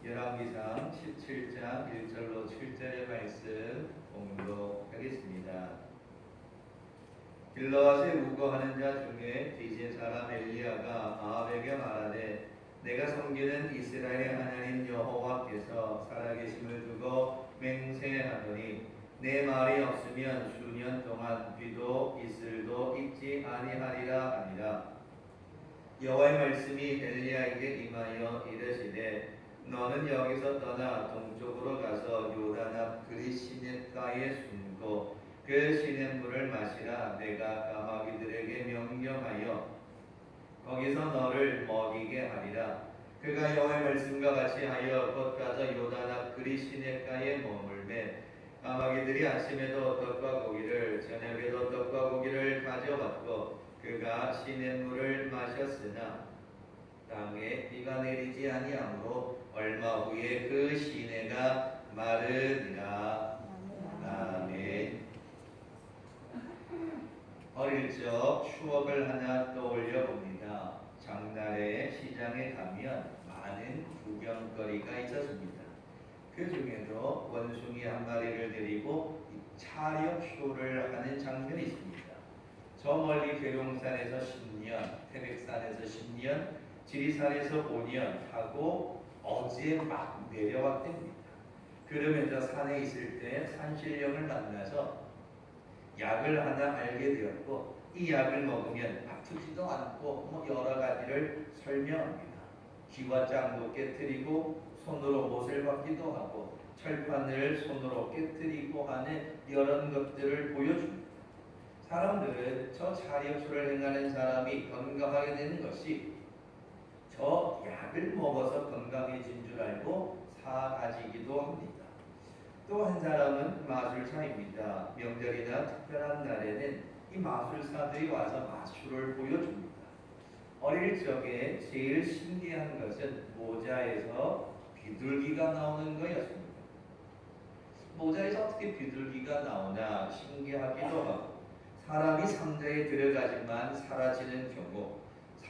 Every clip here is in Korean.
열왕기상 17장 1절로 7절의 말씀 공독하겠습니다. 길르앗에 우거하는 자 중에 뒤진 사람 엘리야가 아합에게 말하되 내가 섬기는 이스라엘의 하나님 여호와께서 살아계심을 두고 맹세하노니 내 말이 없으면 수년 동안 비도 이슬도 있지 아니하리라 하니라. 여호와의 말씀이 엘리야에게 임하여 이르시되 너는 여기서 떠나 동쪽으로 가서 요단 앞 그리 시냇가에 숨고 그 시냇물을 마시라. 내가 까마귀들에게 명령하여 거기서 너를 먹이게 하리라. 그가 여호와의 말씀과 같이 하여 곧 가서 요단 앞 그리 시냇가에 머물매 까마귀들이 아침에도 떡과 고기를 저녁에도 떡과 고기를 가져왔고 그가 시냇물을 마셨으나 땅에 비가 내리지 아니하므로 얼마 후에 그 시내가 마르니라. 아멘. 어릴 적 추억을 하나 떠올려 봅니다. 장날에 시장에 가면 많은 구경거리가 있었습니다. 그 중에도 원숭이 한 마리를 데리고 차력 쇼를 하는 장면이 있습니다. 저 멀리 계룡산에서 10년, 태백산에서 10년, 지리산에서 5년 하고 어제 막 내려왔답니다. 그러면서 산에 있을 때 산신령을 만나서 약을 하나 알게 되었고 이 약을 먹으면 아프지도 않고 여러 가지를 설명합니다. 기와장도 깨뜨리고 손으로 못을 박기도 하고 철판을 손으로 깨뜨리고 하는 이런 것들을 보여줍니다. 사람들은 저 차력쇼를 행하는 사람이 건강하게 되는 것이 저 약을 먹어서 건강해진 줄 알고 사가지기도 합니다. 또 한 사람은 마술사입니다. 명절이나 특별한 날에는 이 마술사들이 와서 마술을 보여줍니다. 어릴 적에 제일 신기한 것은 모자에서 비둘기가 나오는 거였습니다. 모자에서 어떻게 비둘기가 나오나 신기하기도 하고 사람이 상자에 들어가지만 사라지는 경우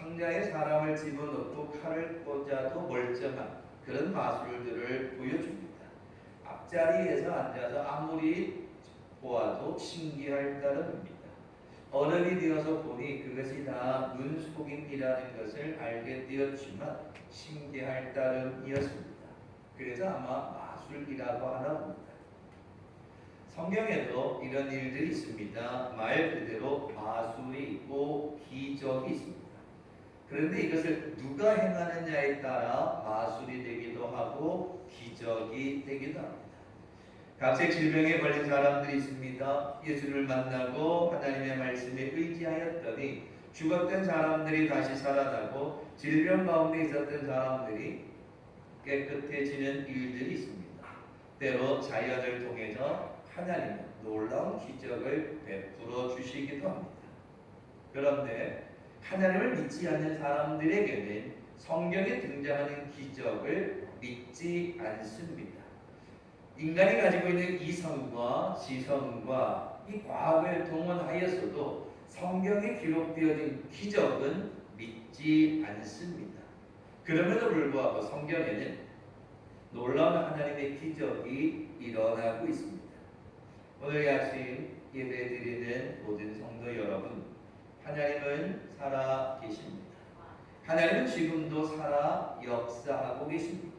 상자에 사람을 집어넣고 칼을 꽂아도 멀쩡한 그런 마술들을 보여줍니다. 앞자리에서 앉아서 아무리 보아도 신기할 따름입니다. 어른이 되어서 보니 그것이 다 눈속임이라는 것을 알게 되었지만 신기할 따름이었습니다. 그래서 아마 마술이라고 하나 봅니다. 성경에도 이런 일들이 있습니다. 말 그대로 마술이 있고 기적이 있습니다. 그런데 이것을 누가 행하느냐에 따라 마술이 되기도 하고 기적이 되기도 합니다. 각색 질병에 걸린 사람들이 있습니다. 예수를 만나고 하나님의 말씀에 의지하였더니 죽었던 사람들이 다시 살아나고 질병 가운데 있었던 사람들이 깨끗해지는 일들이 있습니다. 때로 자연을 통해서 하나님은 놀라운 기적을 베풀어 주시기도 합니다. 그런데 하나님을 믿지 않는 사람들에게는 성경에 등장하는 기적을 믿지 않습니다. 인간이 가지고 있는 이성과 지성과 이 과학을 동원하여서도 성경에 기록되어진 기적은 믿지 않습니다. 그럼에도 불구하고 성경에는 놀라운 하나님의 기적이 일어나고 있습니다. 오늘 아침 예배드리는 모든 성도 여러분, 하나님은 살아 계십니다. 하나님은 지금도 살아 역사하고 계십니다.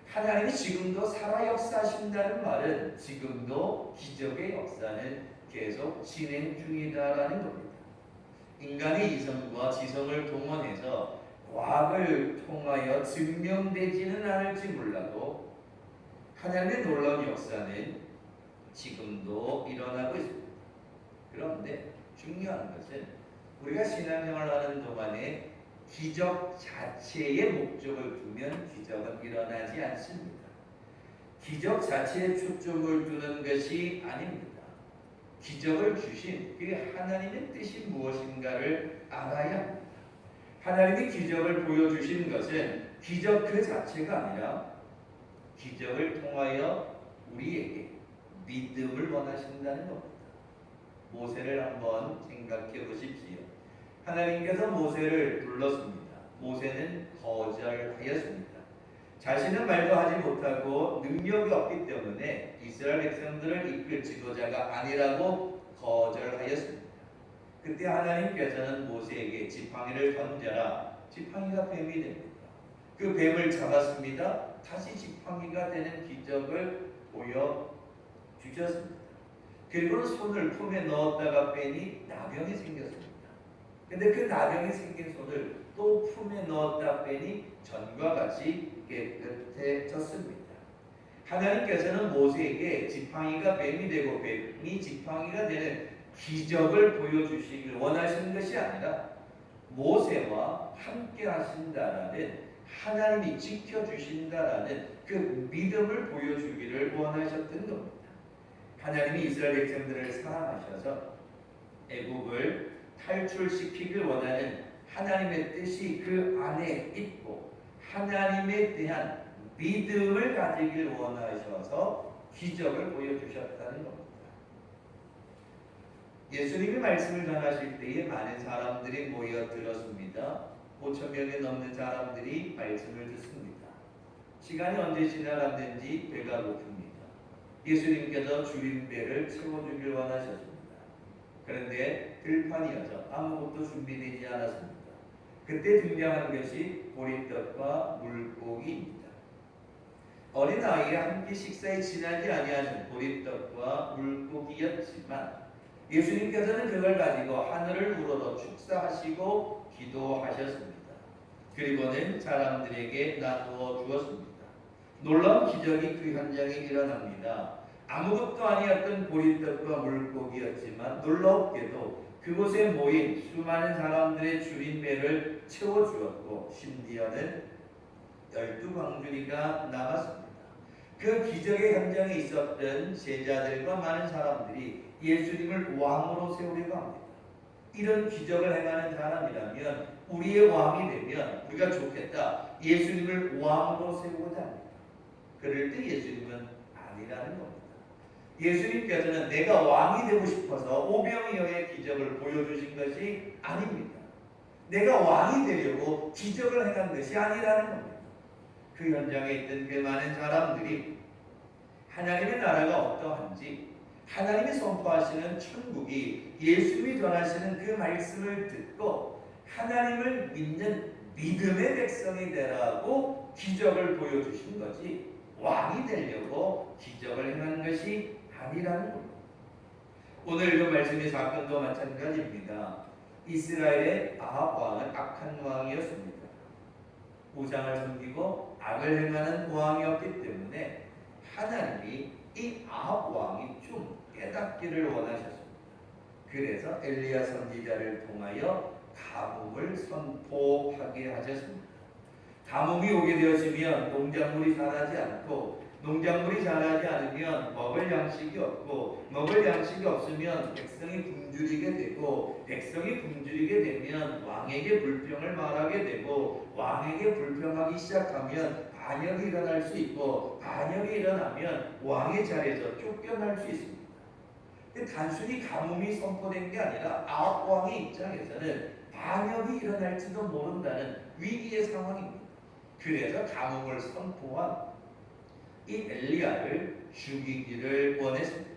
하나님이 지금도 살아 역사하신다는 말은 지금도 기적의 역사는 계속 진행 중이다라는 겁니다. 인간의 이성과 지성을 동원해서 과학을 통하여 증명되지는 않을지 몰라도 하나님의 놀라운 역사는 지금도 일어나고 있습니다. 그런데 중요한 것은 우리가 신앙생활하는 동안에 기적 자체의 목적을 두면 기적은 일어나지 않습니다. 기적 자체에 초점을 두는 것이 아닙니다. 기적을 주신 그 하나님의 뜻이 무엇인가를 알아야 합니다. 하나님이 기적을 보여주신 것은 기적 그 자체가 아니라 기적을 통하여 우리에게 믿음을 원하신다는 겁니다. 모세를 한번 생각해 보십시오. 하나님께서 모세를 불렀습니다. 모세는 거절하였습니다. 자신은 말도 하지 못하고 능력이 없기 때문에 이스라엘 백성들을 이끌 지도자가 아니라고 거절하였습니다. 그때 하나님께서는 모세에게 지팡이를 던져라. 지팡이가 뱀이 됩니다. 그 뱀을 잡았습니다. 다시 지팡이가 되는 기적을 보여주셨습니다. 그리고 손을 품에 넣었다가 빼니 나병이 생겼습니다. 근데 그 나병이 생긴 손을 또 품에 넣었다 빼니 전과 같이 깨끗해졌습니다. 하나님께서는 모세에게 지팡이가 뱀이 되고 뱀이 지팡이가 되는 기적을 보여주시길 원하시는 것이 아니라 모세와 함께 하신다라는, 하나님이 지켜주신다라는 그 믿음을 보여주기를 원하셨던 겁니다. 하나님이 이스라엘 백성들을 사랑하셔서 애국을 탈출시키길 원하는 하나님의 뜻이 그 안에 있고 하나님에 대한 믿음을 가지길 원하셔서 기적을 보여주셨다는 겁니다. 예수님이 말씀을 전하실 때에 많은 사람들이 모여 들었습니다. 5천 명이 넘는 사람들이 말씀을 듣습니다. 시간이 언제 지나갔는지 배가 고픕니다. 예수님께서 주린 배를 채워주길 원하셨습니다. 그런데 들판이어서 아무것도 준비되지 않았습니다. 그때 등장한 것이 보리떡과 물고기입니다. 어린아이의 한 끼 식사에 지나지 아니하신 보리떡과 물고기였지만 예수님께서는 그걸 가지고 하늘을 우러러 축사하시고 기도하셨습니다. 그리고는 사람들에게 나누어 주었습니다. 놀라운 기적이 그 현장에 일어납니다. 아무것도 아니었던 보리떡과 물고기였지만 놀랍게도 그곳에 모인 수많은 사람들의 줄인 배를 채워주었고 심지어는 12광주리가 남았습니다. 그 기적의 현장에 있었던 제자들과 많은 사람들이 예수님을 왕으로 세우려고 합니다. 이런 기적을 행하는 사람이라면 우리의 왕이 되면 우리가 좋겠다. 예수님을 왕으로 세우고자 합니다. 그럴 때 예수님은 아니라는 겁니다. 예수님께서는 내가 왕이 되고 싶어서 오병이어의 기적을 보여주신 것이 아닙니다. 내가 왕이 되려고 기적을 행한 것이 아니라는 겁니다. 그 현장에 있던 그 많은 사람들이 하나님의 나라가 어떠한지, 하나님이 선포하시는 천국이, 예수님이 전하시는 그 말씀을 듣고 하나님을 믿는 믿음의 백성이 되라고 기적을 보여주신 거지 왕이 되려고 기적을 행한 것이 아니라는 겁니다. 오늘 이 말씀의 사건도 마찬가지입니다. 이스라엘의 아합 왕은 악한 왕이었습니다. 우상을 섬기고 악을 행하는 왕이었기 때문에 하나님이 이 아합 왕이 좀 깨닫기를 원하셨습니다. 그래서 엘리야 선지자를 통하여 가뭄을 선포하게 하셨습니다. 가뭄이 오게 되었으면 농작물이 자라지 않고, 농작물이 자라지 않으면 먹을 양식이 없고, 먹을 양식이 없으면 백성이 굶주리게 되고, 백성이 굶주리게 되면 왕에게 불평을 말하게 되고, 왕에게 불평하기 시작하면 반역이 일어날 수 있고, 반역이 일어나면 왕의 자리에서 쫓겨날 수 있습니다. 단순히 가뭄이 선포된 게 아니라 아합 왕의 입장에서는 반역이 일어날지도 모른다는 위기의 상황입니다. 그래서 가뭄을 선포한 이 엘리야를 죽이기를 원했습니다.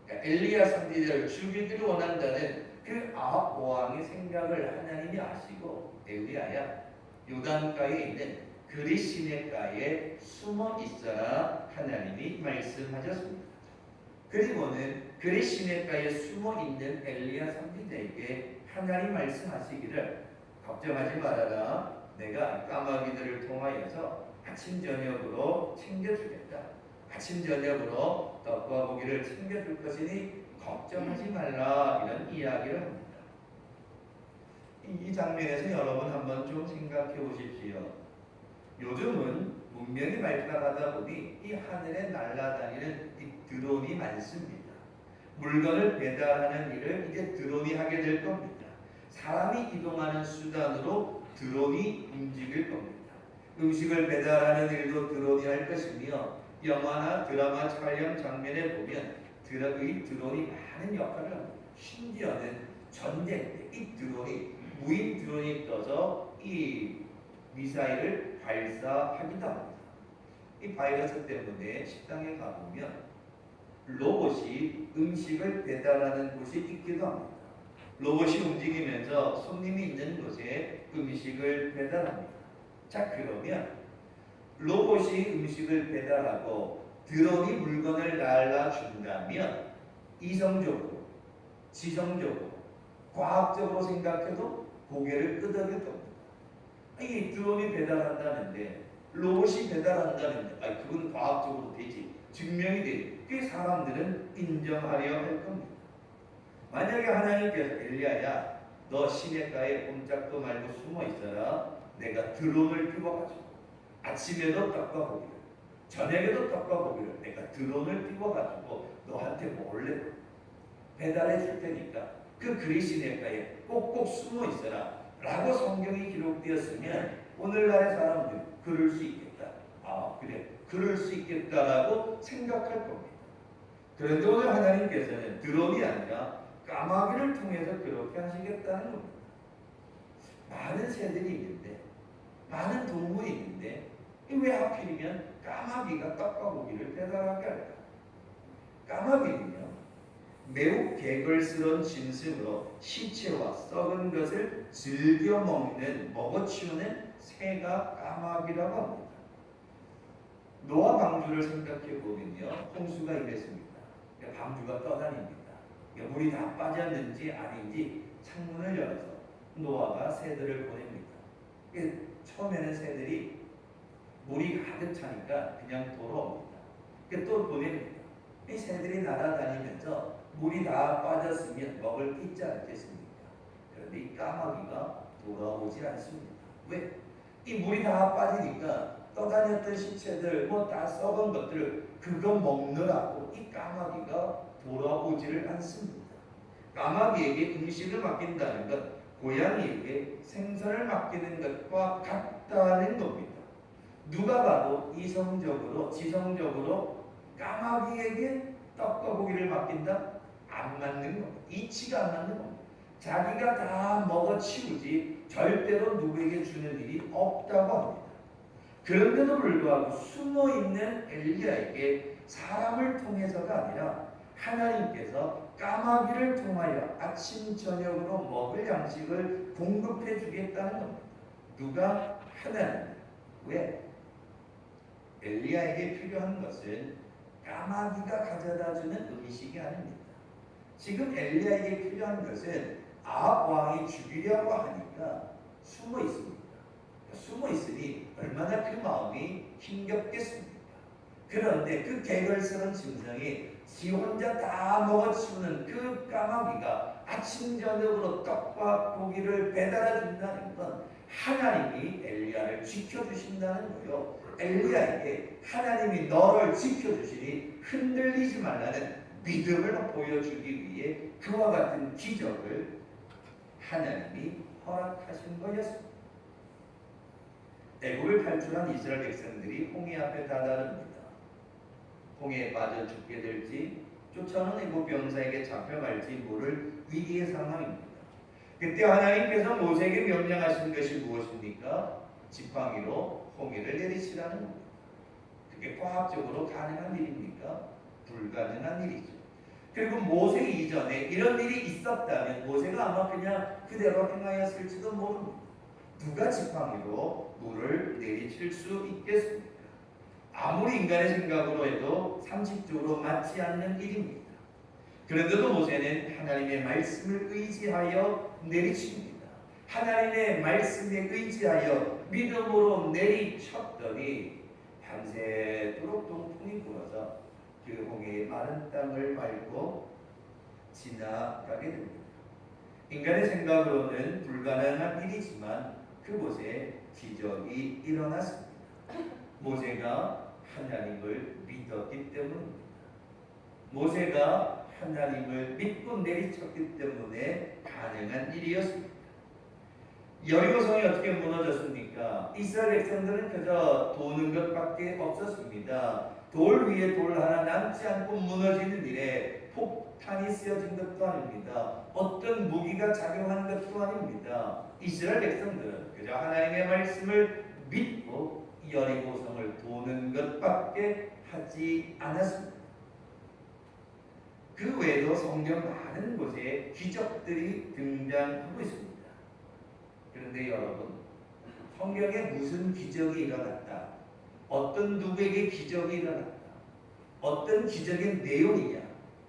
그러니까 엘리야 선지자를 죽이기를 원한다는 그 아합 왕의 생각을 하나님이 아시고, 엘리야야 요단가에 있는 그리 시내가에 숨어 있어라 하나님이 말씀하셨습니다. 그리고는 그리 시내가에 숨어 있는 엘리야 선지자에게 하나님 말씀하시기를 걱정하지 말아라. 내가 까마귀들을 통하여서 아침 저녁으로 챙겨주겠다. 아침 저녁으로 떡과 고기를 챙겨줄 것이니 걱정하지 말라. 이런 이야기를 합니다. 이 장면에서 여러분 한번 좀 생각해 보십시오. 요즘은 문명이 발달하다 보니 이 하늘에 날아다니는 이 드론이 많습니다. 물건을 배달하는 일을 이제 드론이 하게 될 겁니다. 사람이 이동하는 수단으로 드론이 움직일 겁니다. 음식을 배달하는 일도 드론이 할 것이며, 영화나 드라마 촬영 장면에 보면 이 드론이 많은 역할을 합니다. 심지어는 전쟁 때 이 드론이, 무인 드론이 떠서 이 미사일을 발사하기도 합니다. 이 바이러스 때문에 식당에 가보면 로봇이 음식을 배달하는 곳이 있기도 합니다. 로봇이 움직이면서 손님이 있는 곳에 음식을 배달합니다. 자, 그러면 로봇이 음식을 배달하고 드론이 물건을 날라준다면 이성적으로, 지성적으로, 과학적으로 생각해도 고개를 끄덕일 겁니다. 이 드론이 배달한다는데, 로봇이 배달한다는데, 그건 과학적으로 되지, 증명이 되지. 그 사람들은 인정하려 할 겁니다. 만약에 하나님께서 엘리야야, 너 시냇가에 꼼짝도 말고 숨어 있어라. 내가 드론을 띄워가지고 아침에도 떡과 고기를, 저녁에도 떡과 고기를 내가 드론을 띄워가지고 너한테 몰래 배달해 줄 테니까 그 그리 시냇가에 꼭꼭 숨어 있어라 라고 성경이 기록되었으면 오늘날의 사람들이 그럴 수 있겠다. 그래, 그럴 수 있겠다라고 생각할 겁니다. 그런데 오늘 하나님께서는 드론이 아니라 까마귀를 통해서 그렇게 하시겠다는 겁니다. 많은 새들이 있는데, 많은 동물이 있는데 왜 하필이면 까마귀가 떡과 고기를 배달하게 할까? 까마귀는요, 매우 개걸스러운 짐승으로 시체와 썩은 것을 즐겨 먹어치우는 새가 까마귀라고 합니다. 노아 방주를 생각해 보면요, 홍수가 임했습니다. 방주가 떠다닙니다. 물이 다 빠졌는지 아닌지 창문을 열어서 노아가 새들을 보냅니다. 처음에는 새들이 물이 가득 차니까 그냥 돌아옵니다. 또 보냅니다. 이 새들이 날아다니면서 물이 다 빠졌으면 먹을 게 있지 않겠습니까? 그런데 이 까마귀가 돌아오지 않습니다. 왜? 이 물이 다 빠지니까 떠다녔던 시체들, 다 썩은 것들, 그거 먹느라고 이 까마귀가 돌아오지를 않습니다. 까마귀에게 음식을 맡긴다는 것, 고양이에게 생선을 맡기는 것과 같다는 겁니다. 누가 봐도 이성적으로, 지성적으로 까마귀에게 떡과 고기를 맡긴다? 안 맞는 겁니다. 이치가 안 맞는 겁니다. 자기가 다 먹어치우지 절대로 누구에게 주는 일이 없다고 합니다. 그런데도 불구하고 숨어있는 엘리야에게 사람을 통해서가 아니라 하나님께서 까마귀를 통하여 아침 저녁으로 먹을 양식을 공급해 주겠다는 겁니다. 누가? 하나님. 왜? 엘리야에게 필요한 것은 까마귀가 가져다주는 음식이 아닙니다. 지금 엘리야에게 필요한 것은 아합 왕이 죽이려고 하니까 숨어 있습니다. 숨어 있으니 얼마나 그 마음이 힘겹겠습니까? 그런데 그 개걸스러운 짐승이 지 혼자 다 먹어치우는 그 까마귀가 아침 저녁으로 떡과 고기를 배달해 준다는 건 하나님이 엘리야를 지켜주신다는 거요. 엘리야에게 하나님이 너를 지켜주시니 흔들리지 말라는 믿음을 보여주기 위해 그와 같은 기적을 하나님이 허락하신 거였습니다. 애굽을 탈출한 이스라엘 백성들이 홍해 앞에 다다릅니다. 홍해에 빠져 죽게 될지 쫓아오는 애굽 병사에게 잡혀갈지 모를 위기의 상황입니다. 그때 하나님께서 모세에게 명령하신 것이 무엇입니까? 지팡이로 홍해를 내리치라는 겁니다. 그게 과학적으로 가능한 일입니까? 불가능한 일이죠. 그리고 모세 이전에 이런 일이 있었다면 모세가 아마 그냥 그대로 행하였을지도 모릅니다. 누가 지팡이로 물을 내리칠 수 있겠습니까? 아무리 인간의 생각으로 해도 상식적으로 맞지 않는 일입니다. 그런데도 모세는 하나님의 말씀을 의지하여 내리칩니다. 하나님의 말씀에 의지하여 믿음으로 내리쳤더니 밤새도록 동풍이 불어서 그 홍해의 마른 땅을 밟고 지나가게 됩니다. 인간의 생각으로는 불가능한 일이지만 그곳에 기적이 일어났습니다. 모세가 하나님을 믿었기 때문입니다. 모세가 하나님을 믿고 내리쳤기 때문에 가능한 일이었습니다. 여리고성이 어떻게 무너졌습니까? 이스라엘 백성들은 그저 도는 것밖에 없었습니다. 돌 위에 돌 하나 남지 않고 무너지는 일에 폭탄이 쓰여진 것도 아닙니다. 어떤 무기가 작용한 것도 아닙니다. 이스라엘 백성들은 그저 하나님의 말씀을 믿고 여리고성을 도는 것밖에 하지 않았습니다. 그 외에도 성경 많은 곳에 기적들이 등장하고 있습니다. 그런데 여러분, 성경에 무슨 기적이 일어났다, 어떤 누구에게 기적이 일어났다, 어떤 기적의 내용이냐,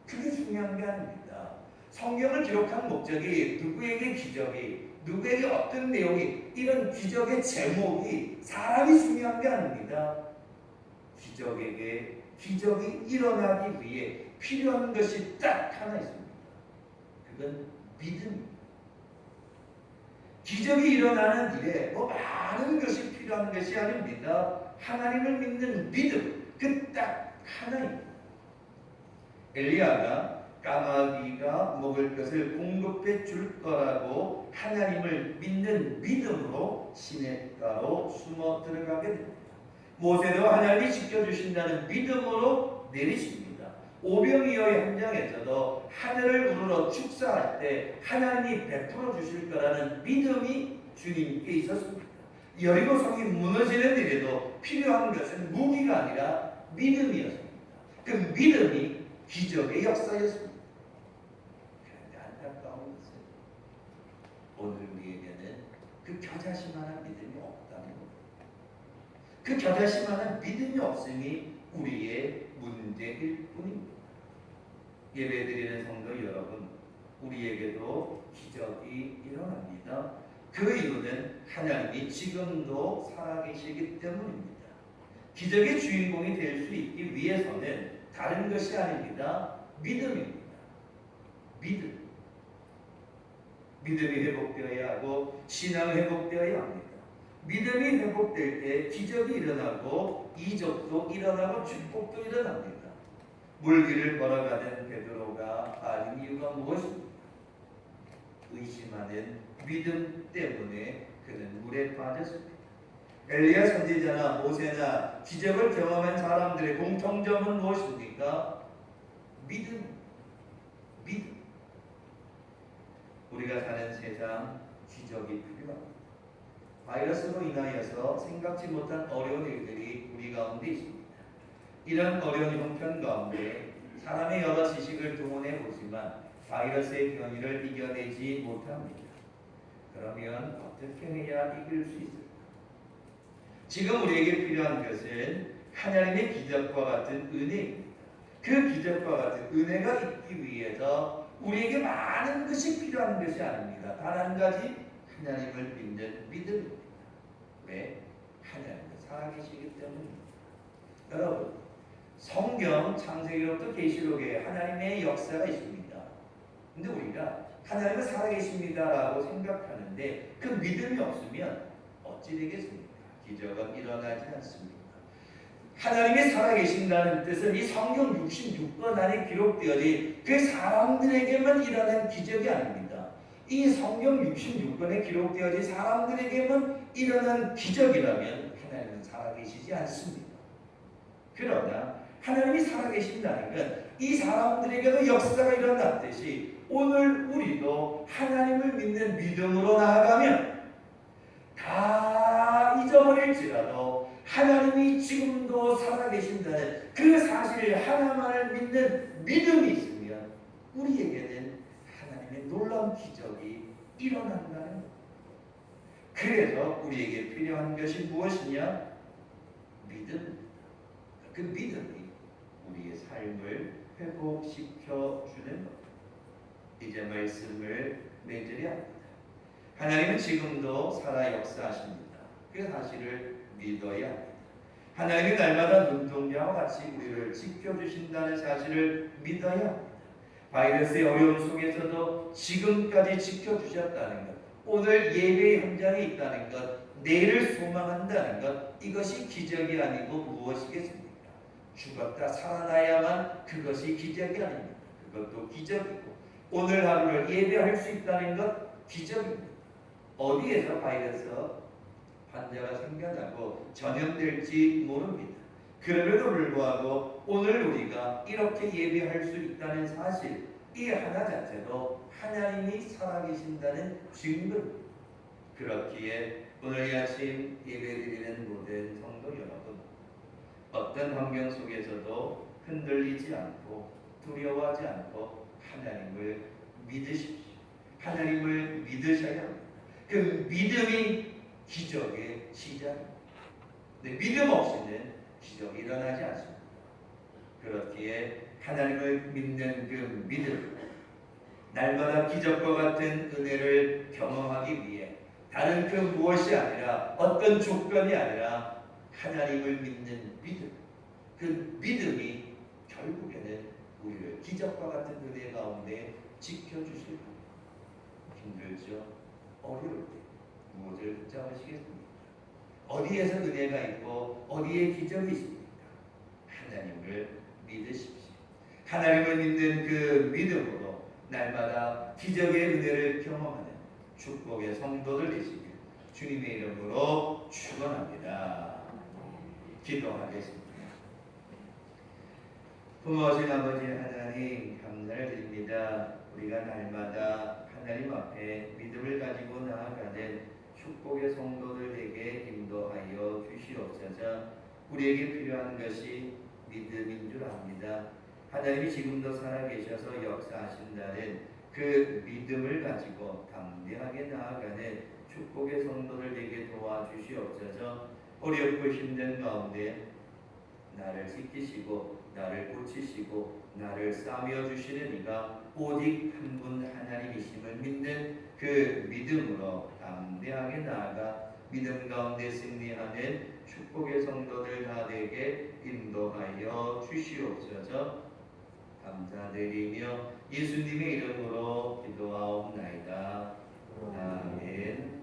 그게 중요한 게 아닙니다. 성경을 기록한 목적이 누구에게 기적이, 누구에게 어떤 내용이, 이런 기적의 제목이, 사람이 중요한 게 아닙니다. 기적에게 기적이 일어나기 위해 필요한 것이 딱 하나 있습니다. 그건 믿음입니다. 기적이 일어나는 일에 많은 것이 필요한 것이 아닙니다. 하나님을 믿는 믿음, 그 딱 하나입니다. 엘리야가 까마귀가 먹을 것을 공급해 줄 거라고 하나님을 믿는 믿음으로 시냇가로 숨어 들어가게 됩니다. 모세도 하나님이 지켜주신다는 믿음으로 내리십니다. 오병이어의 현장에서도 하늘을 우러러 축사할 때 하나님이 베풀어 주실 거라는 믿음이 주님께 있었습니다. 여리고성이 무너지는 일에도 필요한 것은 무기가 아니라 믿음이었습니다. 그 믿음이 기적의 역사였습니다. 그런데 안타까운 것은 오늘 우리에게는 그 겨자씨만한 믿음이 없다는 겁니다. 그 겨자씨만한 믿음이 없음이 우리의 문제일 뿐입니다. 예배드리는 성도 여러분, 우리에게도 기적이 일어납니다. 그 이유는 하나님이 지금도 살아계시기 때문입니다. 기적의 주인공이 될 수 있기 위해서는 다른 것이 아닙니다. 믿음입니다. 믿음이 회복되어야 하고 신앙이 회복되어야 합니다. 믿음이 회복될 때 기적이 일어나고 이적도 일어나고 축복도 일어납니다. 물길을 걸어가는 베드로가 빠진 이유가 무엇입니까? 의심하는 믿음 때문에 그는 물에 빠졌습니다. 엘리야 선지자나 모세나 기적을 경험한 사람들의 공통점은 무엇입니까? 믿음. 우리가 사는 세상 기적이 필요합니다. 바이러스로 인하여서 생각지 못한 어려운 일들이 우리 가운데 있습니다. 이런 어려운 형편 가운데 사람의 여러 지식을 동원해 보지만 바이러스의 변이를 이겨내지 못합니다. 그러면 어떻게 해야 이길 수 있을까? 지금 우리에게 필요한 것은 하나님의 기적과 같은 은혜입니다. 그 기적과 같은 은혜가 있기 위해서 우리에게 많은 것이 필요한 것이 아닙니다. 단 한 가지, 하나님을 믿는 믿음입니다. 왜? 하나님은 살아계시기 때문입니다. 여러분, 성경 창세기로부터 계시록에 하나님의 역사가 있습니다. 근데 우리가 하나님은 살아계십니다라고 생각하는데 그 믿음이 없으면 어찌 되겠습니까? 기적은 일어나지 않습니다. 하나님이 살아계신다는 뜻은 이 성경 66권 안에 기록되어진 그 사람들에게만 일어난 기적이 아닙니다. 이 성경 66권에 기록되어진 사람들에게만 일어난 기적이라면 하나님은 살아계시지 않습니다. 그러나 하나님이 살아계신다는 건 이 사람들에게도 역사가 일어났듯이 오늘 우리도 하나님을 믿는 믿음으로 나아가면 다 잊어버릴지라도 하나님이 지금도 살아계신다는 그 사실 하나만을 믿는 믿음이 있으면 우리에게는 하나님의 놀라운 기적이 일어난다는 것. 그래서 우리에게 필요한 것이 무엇이냐? 믿음. 그 믿음이 우리의 삶을 회복시켜 주는 것. 이제 말씀을 맺으려 합니다. 하나님은 지금도 살아 역사하십니다. 그 사실을 믿어야 합니다. 하나님이 날마다 눈동자와 같이 우리를 지켜주신다는 사실을 믿어야 합니다. 바이러스의 어려움 속에서도 지금까지 지켜주셨다는 것, 오늘 예배의 현장에 있다는 것, 내일을 소망한다는 것, 이것이 기적이 아니고 무엇이겠습니까? 죽었다 살아나야만 그것이 기적이 아닙니다. 그것도 기적이고 오늘 하루를 예배할 수 있다는 것 기적입니다. 어디에서 바이러스 환자가 생겨나고 전염될지 모릅니다. 그럼에도 불구하고 오늘 우리가 이렇게 예배할 수 있다는 사실, 이 하나 자체도 하나님이 살아계신다는 증거입니다. 그렇기에 오늘 이 아침 예배드리는 모든 성도 여러분, 어떤 환경 속에서도 흔들리지 않고 두려워하지 않고 하나님을 믿으십시오. 하나님을 믿으셔야 합니다. 그 믿음이 기적의 시작입니다. 믿음 없이는 기적이 일어나지 않습니다. 그렇기에 하나님을 믿는 그 믿음, 날마다 기적과 같은 은혜를 경험하기 위해 다른 그 무엇이 아니라 어떤 조건이 아니라 하나님을 믿는 믿음, 그 믿음이 결국에는 우리를 기적과 같은 은혜 가운데 지켜주실 겁니다. 힘들죠? 어려울 때 무엇을 붙잡으시겠습니까? 어디에서 은혜가 있고 어디에 기적이 있습니까? 하나님을 믿으십시오. 하나님을 믿는 그 믿음으로 날마다 기적의 은혜를 경험하는 축복의 성도들 되시길 주님의 이름으로 축원합니다. 기도하겠습니다. 부모하신 아버지 하나님, 감사를 드립니다. 우리가 날마다 하나님 앞에 믿음을 가지고 나아가는 축복의 성도들에게 인도하여 주시옵소서. 우리에게 필요한 것이 믿음인 줄 압니다. 하나님이 지금도 살아계셔서 역사하신다는 그 믿음을 가지고 담대하게 나아가는 축복의 성도들에게 도와주시옵소서. 어렵고 힘든 가운데 나를 지키시고 나를 고치시고 나를 싸매어 주시는 이가 오직 한 분 하나님이심을 믿는 그 믿음으로 담대하게 나아가 믿음 가운데 승리하는 축복의 성도들 다 되게 인도하여 주시옵소서. 감사드리며 예수님의 이름으로 기도하옵나이다. 아멘.